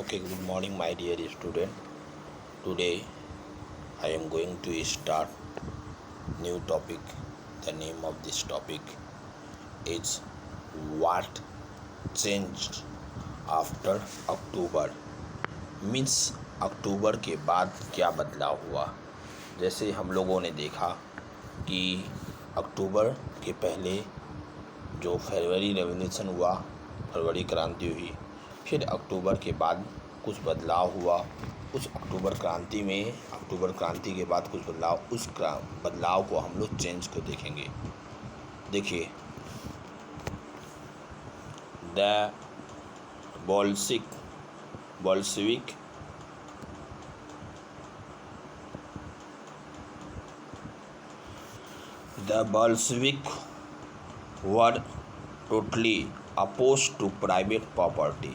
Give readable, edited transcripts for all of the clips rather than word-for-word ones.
Okay, good morning, my dear student. Today I am going to start new topic. The name of this topic is what changed after October means अक्टूबर के बाद क्या बदलाव हुआ। जैसे हम लोगों ने देखा कि अक्टूबर के पहले जो फरवरी रेवोल्यूशन हुआ, फरवरी क्रांति हुई, फिर अक्टूबर के बाद कुछ बदलाव हुआ। उस अक्टूबर क्रांति के बाद कुछ बदलाव, उस बदलाव को हम लोग चेंज को देखेंगे। देखिए, the Bolshevik were totally opposed to private property.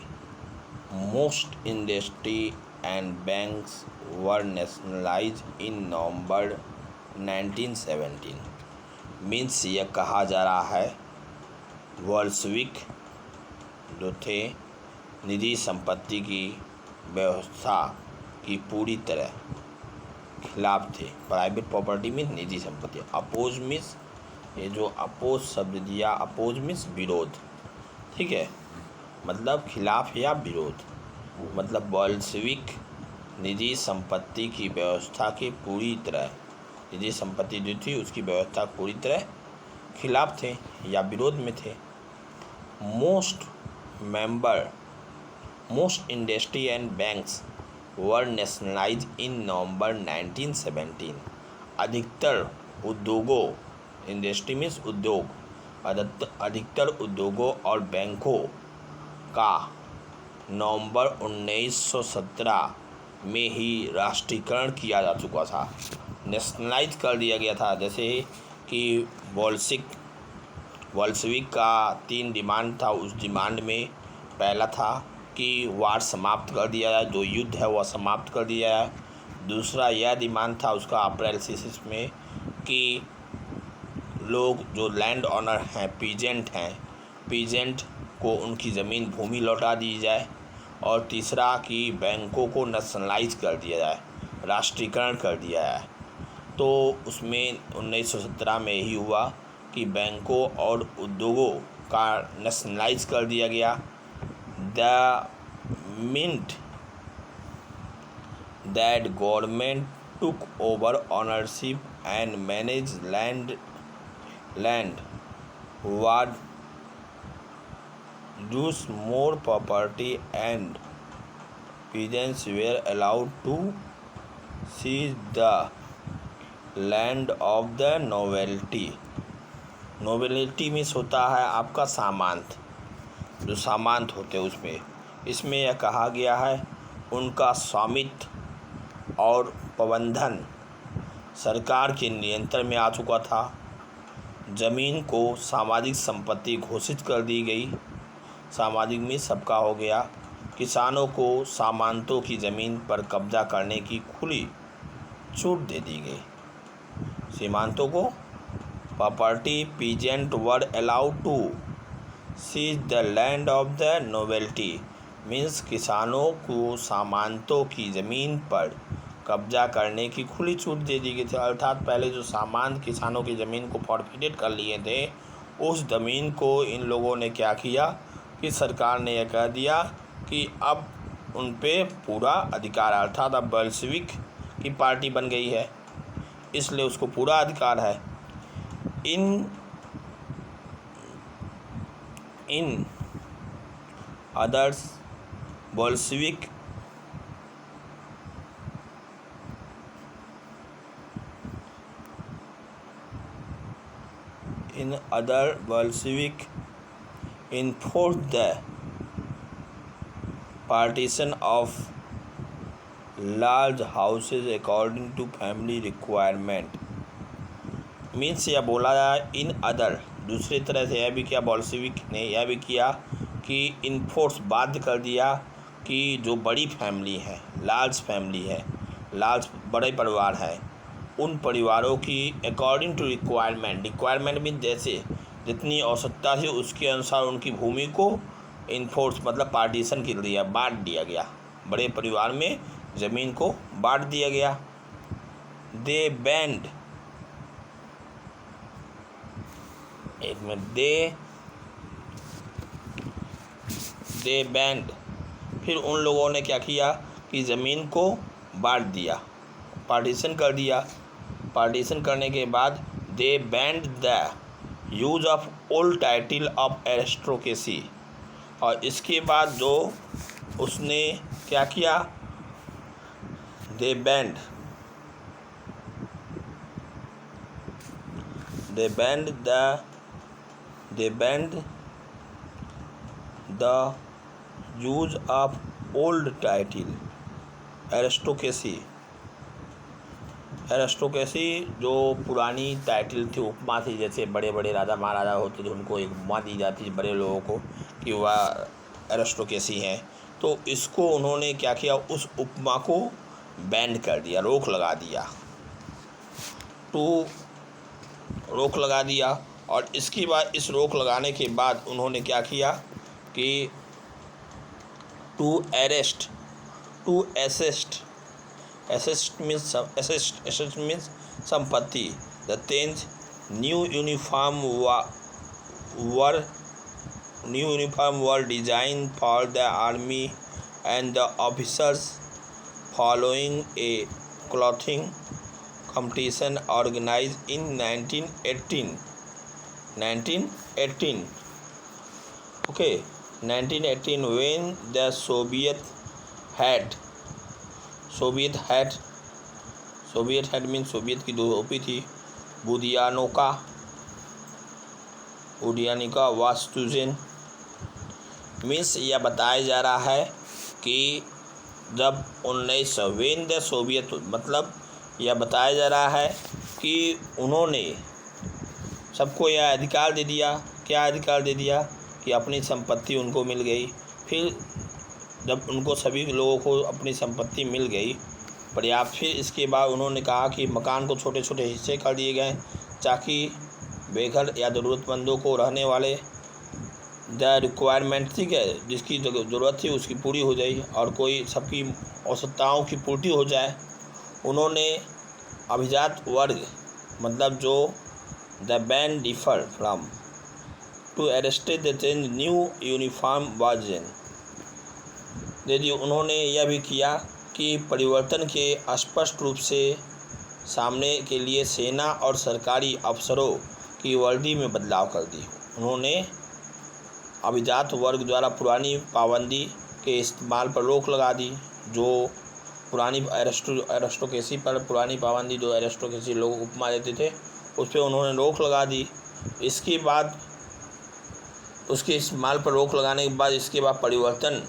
Most industry and banks were nationalized in November 1917. Means यह कहा जा रहा है बोल्शेविक जो थे निजी संपत्ति की व्यवस्था की पूरी तरह खिलाफ थे। प्राइवेट प्रॉपर्टी मीन्स निजी संपत्ति। अपोज मीन्स ये जो अपोज शब्द दिया, अपोज मीन्स विरोध, ठीक है, मतलब खिलाफ या विरोध। मतलब बोल्शेविक निजी संपत्ति की व्यवस्था की पूरी तरह, निजी संपत्ति जो थी उसकी व्यवस्था पूरी तरह खिलाफ थे या विरोध में थे। Most industry and banks were nationalized in November 1917। अधिकतर उद्योगों, इंडस्ट्री मीन्स उद्योग, अधिकतर उद्योगों और बैंकों का नवंबर 1917 में ही राष्ट्रीयकरण किया जा चुका था, नेशनलाइज कर दिया गया था। जैसे कि बोल्शेविक का 3 डिमांड था। उस डिमांड में पहला था कि वार समाप्त कर दिया जाए, जो युद्ध है वह समाप्त कर दिया जाए। दूसरा यह डिमांड था उसका अप्रैल में कि लोग जो लैंड ऑनर हैं, पीजेंट को उनकी ज़मीन भूमि लौटा दी जाए। और तीसरा कि बैंकों को नेशनलाइज कर दिया जाए, राष्ट्रीयकरण कर दिया जाए। तो उसमें 1917 में यही हुआ कि बैंकों और उद्योगों का नेशनलाइज कर दिया गया। The mint that government took over ownership and manage land was use more property and peasants were allowed to seize the land of the nobility means होता है आपका सामंत, जो सामंत होते हैं उसमें। इसमें यह कहा गया है उनका स्वामित्व और प्रबंधन सरकार के नियंत्रण में आ चुका था। ज़मीन को सामाजिक संपत्ति घोषित कर दी गई। सामाजिक में सबका हो गया। किसानों को सामंतों की ज़मीन पर कब्जा करने की खुली छूट दे दी गई। सीमांतों को property peasant were allowed to seize the land of the nobility means किसानों को सामंतों की ज़मीन पर कब्जा करने की खुली छूट दे दी गई थी। अर्थात पहले जो सामंत किसानों की ज़मीन को फॉरफिटेड कर लिए थे, उस ज़मीन को इन लोगों ने क्या किया कि सरकार ने यह कह दिया कि अब उन पे पूरा अधिकार, अर्थात अब बोल्शेविक की पार्टी बन गई है, इसलिए उसको पूरा अधिकार है। In others Bolshevik enforced the partition of large houses according to family requirement। Means यह बोला जाए इन अदर, दूसरी तरह से यह भी किया, बोल्शेविक ने यह भी किया कि इन्फोर्स बाध्य कर दिया कि जो बड़ी फैमिली है, लार्ज बड़े परिवार हैं, उन परिवारों की अकॉर्डिंग टू रिक्वायरमेंट मीन जैसे जितनी आवश्यकता थी उसके अनुसार उनकी भूमि को इन्फोर्स मतलब पार्टीशन कर दिया, बांट दिया गया। बड़े परिवार में ज़मीन को बांट दिया गया। दे बैंड, एक मिनट, दे बैंड, फिर उन लोगों ने क्या किया कि ज़मीन को बांट दिया, पार्टीशन कर दिया। पार्टीशन करने के बाद they banned the use of old title of aristocracy, और इसके बाद जो उसने क्या किया, they banned the use of old title aristocracy जो पुरानी टाइटल थी, उपमा थी, जैसे बड़े बड़े राजा महाराजा होते थे उनको एक उपमा दी जाती है बड़े लोगों को कि वह एरिस्टोक्रेसी हैं, तो इसको उन्होंने क्या किया, उस उपमा को बैन कर दिया, रोक लगा दिया। और इसके बाद, इस रोक लगाने के बाद उन्होंने क्या किया कि टू असेस्ट मीन्स संपत्ति, the 10th new uniform were design for the army and the officers following A clothing competition organized in 1918. Okay, 1918 when the Soviet had means Soviet की दो टोपी थी, बुदियानोका वास्तुजेन, मीन्स यह बताया जा रहा है कि जब 1900 when the सोवियत, मतलब यह बताया जा रहा है कि उन्होंने सबको यह अधिकार दे दिया, क्या अधिकार दे दिया कि अपनी संपत्ति उनको मिल गई। फिर जब उनको सभी लोगों को अपनी संपत्ति मिल गई पर्याप्त, फिर इसके बाद उन्होंने कहा कि मकान को छोटे छोटे हिस्से कर दिए गए ताकि बेघर या ज़रूरतमंदों को रहने वाले द रिक्वायरमेंट, ठीक है, जिसकी ज़रूरत थी उसकी पूरी हो जाए और कोई सबकी आवश्यकताओं की पूर्ति हो जाए। उन्होंने अभिजात वर्ग, मतलब जो the band differ from to arrested the change new uniform वाजन दे दी। उन्होंने यह भी किया कि परिवर्तन के स्पष्ट रूप से सामने के लिए सेना और सरकारी अफसरों की वर्दी में बदलाव कर दी। उन्होंने अभिजात वर्ग द्वारा पुरानी पाबंदी के इस्तेमाल पर रोक लगा दी, जो पुरानी एरिस्टोक्रेसी पर पुरानी पाबंदी जो एरिस्टोक्रेसी लोग उपमा देते थे उस पर उन्होंने रोक लगा दी। इसके बाद उसके इस्तेमाल पर रोक लगाने के बाद इसके बाद परिवर्तन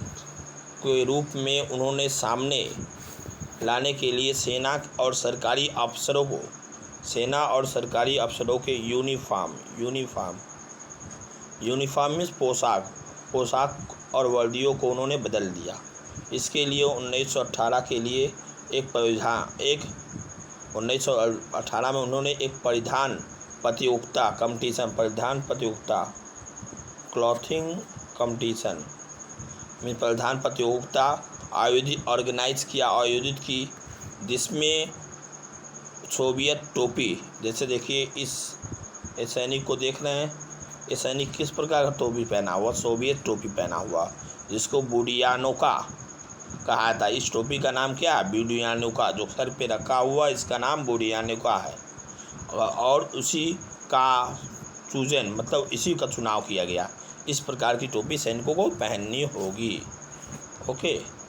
के रूप में उन्होंने सामने लाने के लिए सेना और सरकारी अफसरों के यूनिफॉर्म मीन्स पोशाक और वर्दियों को उन्होंने बदल दिया। इसके लिए 1918 के लिए 1918 में उन्होंने एक परिधान प्रतियोगिता क्लॉथिंग कंपटीशन में परिधान प्रतियोगिता आयोजित की, जिसमें सोवियत टोपी, जैसे देखिए इस सैनिक को देख रहे हैं, ये सैनिक किस प्रकार का टोपी पहना हुआ, सोवियत टोपी पहना हुआ, जिसको बुडियानोका कहा था। इस टोपी का नाम क्या है, बुडियानोका, जो सर पे रखा हुआ इसका नाम बुडियानोका है। और उसी का चूजन, मतलब इसी का चुनाव किया गया। इस प्रकार की टोपी सैनिकों को पहननी होगी। ओके।